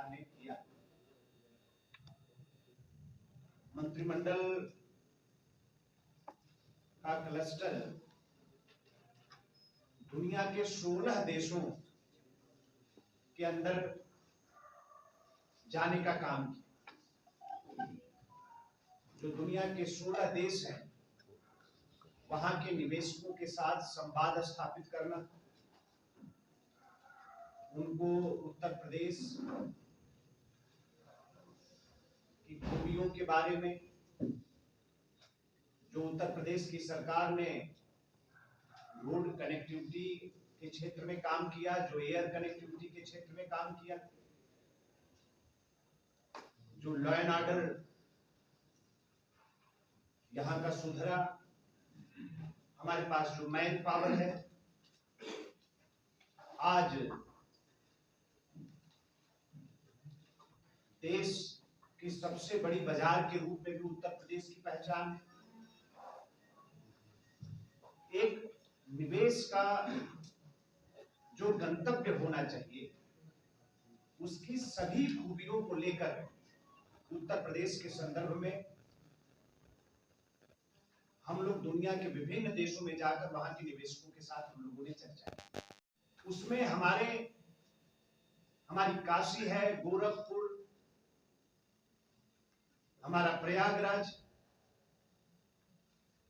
सरकार ने किया। मंत्रिमंडल का क्लस्टर दुनिया के 16 देशों के अंदर जाने का काम किया। जो दुनिया के 16 देश हैं, वहां के निवेशकों के साथ संवाद स्थापित करना, उनको उत्तर प्रदेश की खूबियों के बारे में, जो उत्तर प्रदेश की सरकार ने रोड कनेक्टिविटी के क्षेत्र में काम किया, जो एयर कनेक्टिविटी के क्षेत्र में काम किया, जो लॉ एंड ऑर्डर यहाँ का सुधरा, हमारे पास जो मैन पावर है, आज देश की सबसे बड़ी बाजार के रूप में भी उत्तर प्रदेश की पहचान है। एक निवेश का जो गंतव्य होना चाहिए, उसकी सभी खूबियों को लेकर उत्तर प्रदेश के संदर्भ में हम लोग दुनिया के विभिन्न देशों में जाकर वहां के निवेशकों के साथ हम लोगों ने चर्चा की। उसमें हमारी काशी है, गोरखपुर, हमारा प्रयागराज,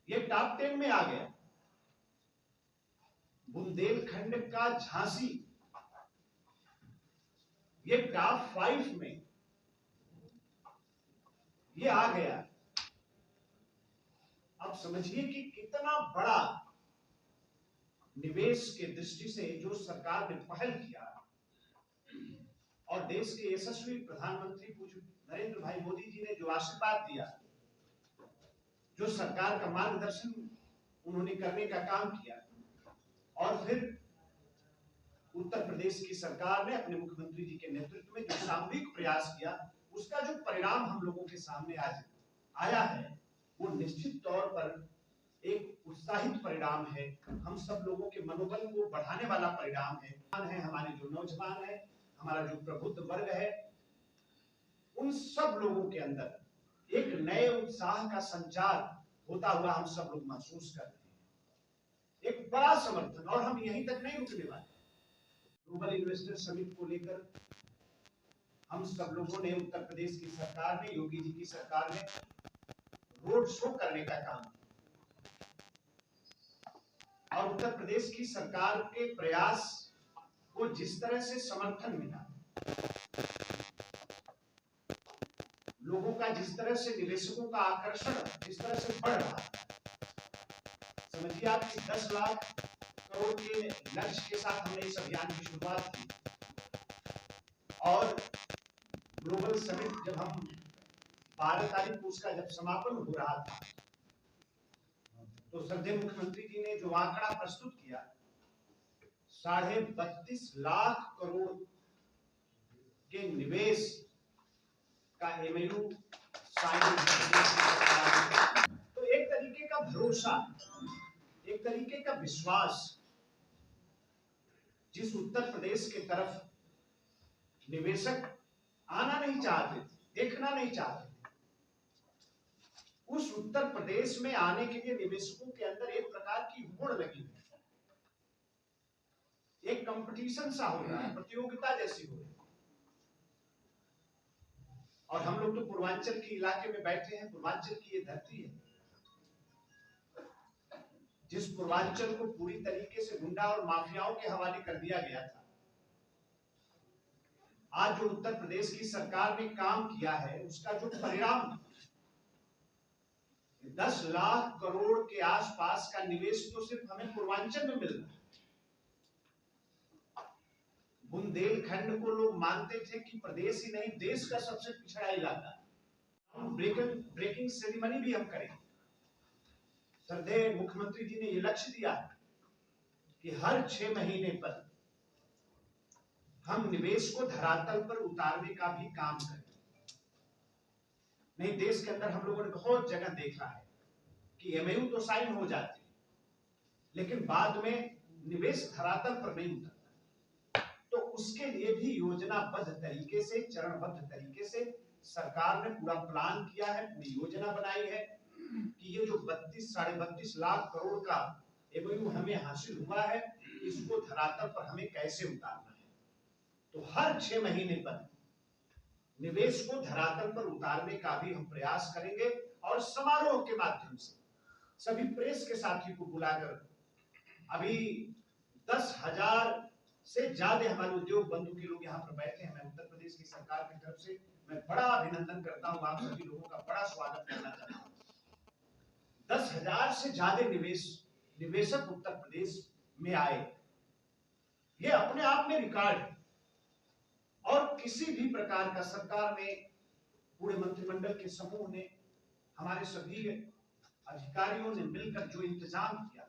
ये टॉप 10 में आ गया। बुंदेलखंड का झांसी ये टॉप 5 में ये आ गया। अब समझिए कि कितना बड़ा निवेश के दृष्टि से जो सरकार ने पहल किया और देश के यशस्वी प्रधानमंत्री पूज्य नरेंद्र भाई मोदी जी ने जो आशीर्वाद दिया, जो सरकार का मार्गदर्शन उन्होंने करने का काम किया, और फिर उत्तर प्रदेश की सरकार ने अपने मुख्यमंत्री जी के नेतृत्व में जो सामूहिक प्रयास किया, उसका जो परिणाम हम लोगों के सामने आज आया है, वो निश्चित तौर पर एक उत्साहित परिणाम है। हम सब लोगों के मनोबल को बढ़ाने वाला परिणाम है। हमारे जो नौजवान है, हमारा जो प्रबुद्ध वर्ग है, उन सब लोगों के अंदर एक नए उत्साह का संचार होता हुआ हम सब लोग महसूस कर रहे हैं। एक बड़ा समर्थन, और हम यहीं तक नहीं रुकने वाले। ग्लोबल इन्वेस्टर समिट को लेकर हम सब लोगों ने, उत्तर प्रदेश की सरकार ने, योगी जी की सरकार ने रोड शो करने का काम किया, और उत्तर प्रदेश की सरकार के प्रयास को जिस तरह से समर्थन मिला, लोगों का जिस तरह से, निवेशकों का आकर्षण जिस तरह से बढ़ रहा है, समझिए आप कि 10 लाख करोड़ के लक्ष्य के साथ हमने इस अभियान की शुरुआत की, और ग्लोबल समिट जब हम 12 तारीख को उसका जब समापन हो रहा था, तो श्रद्धेय मुख्यमंत्री जी ने जो आंकड़ा प्रस्तुत किया, 32.5 लाख करोड़ के निवेश का एमओयू साइन। तो एक तरीके का भरोसा, एक तरीके का विश्वास जिस उत्तर प्रदेश के तरफ निवेशक आना नहीं चाहते, देखना नहीं चाहते, उस उत्तर प्रदेश में आने के लिए निवेशकों के अंदर एक प्रकार की होड़ लगी है। एक कंपटीशन सा हो रहा है, प्रतियोगिता जैसी हो रही है। और हम लोग तो पूर्वांचल के इलाके में बैठे हैं, पूर्वांचल की ये धरती है, जिस पूर्वांचल को पूरी तरीके से गुंडा और माफियाओं के हवाले कर दिया गया था। आज जो उत्तर प्रदेश की सरकार ने काम किया है, उसका जो परिणाम 10 लाख करोड़ के आसपास का निवेश तो सिर्फ हमें पूर्वांचल में मिल रहा है। बुंदेलखंड को लोग मानते थे कि प्रदेश ही नहीं, देश का सबसे पिछड़ा इलाका। हम ब्रेकिंग सेरेमनी भी हम करेंगे। श्रद्धेय मुख्यमंत्री जी ने ये लक्ष्य दिया कि हर 6 महीने पर हम निवेश को धरातल पर उतारने का भी काम करें। नहीं, देश के अंदर हम लोगों ने बहुत जगह देखा है कि एमओयू तो साइन हो जाते हैं, लेकिन बाद में निवेश धरातल पर नहीं उतरता। तो उसके लिए भी योजनाबद्ध तरीके से, चरणबद्ध तरीके से सरकार ने पूरा प्लान किया है, पूरी योजना बनाई है कि ये जो 32-32.5 लाख करोड़ का एमओयू हमें हासिल हुआ है, इसको धरातल पर हमें कैसे उतारना है। तो हर 6 महीने पर निवेश को धरातल पर उतारने का भी हम प्रयास करेंगे और समारोह के माध्यम से सभी प्रेस के साथी को बुलाकर, अभी 10,000 से ज्यादा हमारे उद्योग बंधु के लोग यहाँ पर बैठे हैं। मैं उत्तर प्रदेश की सरकार की तरफ से मैं बड़ा अभिनंदन करता हूँ, आप सभी लोगों का बड़ा स्वागत करना चाहता हूँ। 10,000 से ज्यादा निवेशक उत्तर प्रदेश में आए, ये अपने आप में रिकॉर्ड है। और किसी भी प्रकार का सरकार ने, पूरे मंत्रिमंडल के समूह ने, हमारे सभी अधिकारियों ने मिलकर जो इंतजाम किया,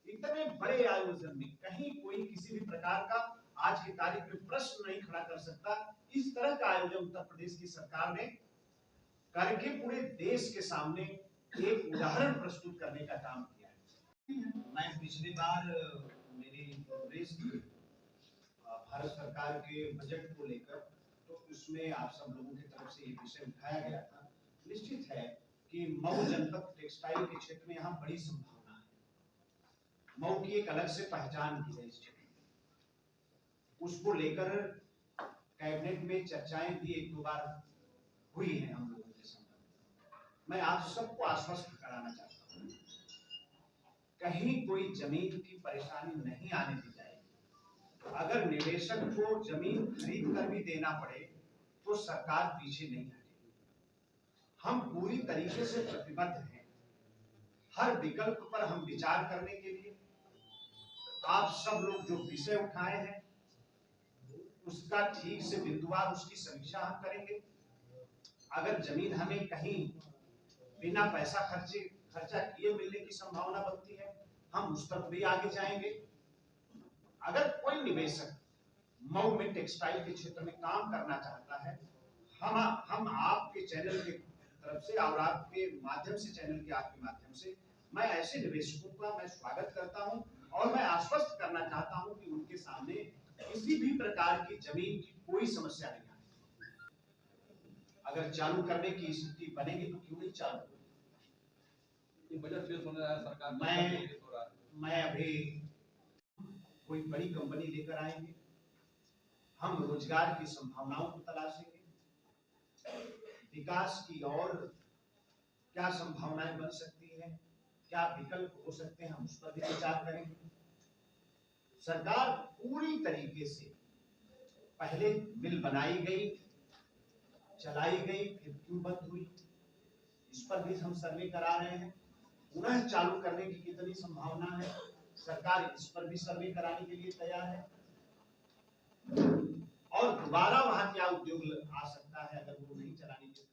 इतने बड़े आयोजन में कहीं कोई किसी भी प्रकार का आज की तारीख में प्रश्न नहीं खड़ा कर सकता। इस तरह का आयोजन उत्तर प्रदेश की सरकार ने करके पूरे देश के सामने एक उदाहरण प्रस्तुत करने का काम किया है। मैं पिछली बार मेरी प्रेस भारत सरकार के बजट को लेकर, तो उसमें आप सब लोगों की तरफ से ये विषय उठाया गया था। निश्चित है कि मऊ जनपद टेक्सटाइल के क्षेत्र में यहाँ बड़ी संभावना है। मऊ की एक अलग से पहचान की है इस क्षेत्र में, उसको लेकर कैबिनेट में चर्चाएं भी 1-2 बार हुई हैं हम लोगों के संबंध। मैं आप सबको आश्वस्त कराना चाहता हूँ, कहीं कोई जमीन की परेशानी नहीं आने दी जाएगी। अगर निवेशक को जमीन खरीद कर भी देना पड़े तो सरकार पीछे नहीं हटेगी। हम पूरी तरीके से प्रतिबद्ध हैं हर विकल्प पर हम विचार करने के लिए। आप सब लोग जो विषय उठाए हैं उसका ठीक से बिंदुवार उसकी समीक्षा हम करेंगे। अगर जमीन हमें कहीं बिना पैसा खर्चा किए मिलने की संभावना बनती है, हम उस तरफ भी आगे जाएंगे। अगर कोई निवेशक मऊ में टेक्सटाइल के क्षेत्र में काम करना चाहता है, हम आपके चैनल के तरफ से और आपके माध्यम से, चैनल के आपके माध्यम से, मैं ऐसे निवेशकों का मैं स्वागत करता हूं और मैं आश्वस्त करना चाहता हूं कि उनके सामने किसी भी प्रकार की जमीन की कोई समस्या नहीं आएगी। अगर चालू करने की स्थिति बनेगी तो क्यों नहीं चालू। बजट पेश होने रहा है सरकार, मैं अभी कोई बड़ी कंपनी लेकर आएंगे, हम रोजगार की संभावनाओं को तलाशेंगे, विकास की और क्या संभावनाएं बन सकती हैं, क्या विकल्प हो सकते हैं, हम उस पर भी विचार करेंगे। सरकार पूरी तरीके से, पहले मिल बनाई गई, चलाई गई, फिर क्यों बंद हुई, इस पर भी हम सर्वे करा रहे हैं। पुनः चालू करने की कितनी संभावना है, सरकार इस पर भी सर्वे कराने के लिए तैयार है। और दोबारा वहां क्या उद्योग आ सकता है अगर वो नहीं चलाने की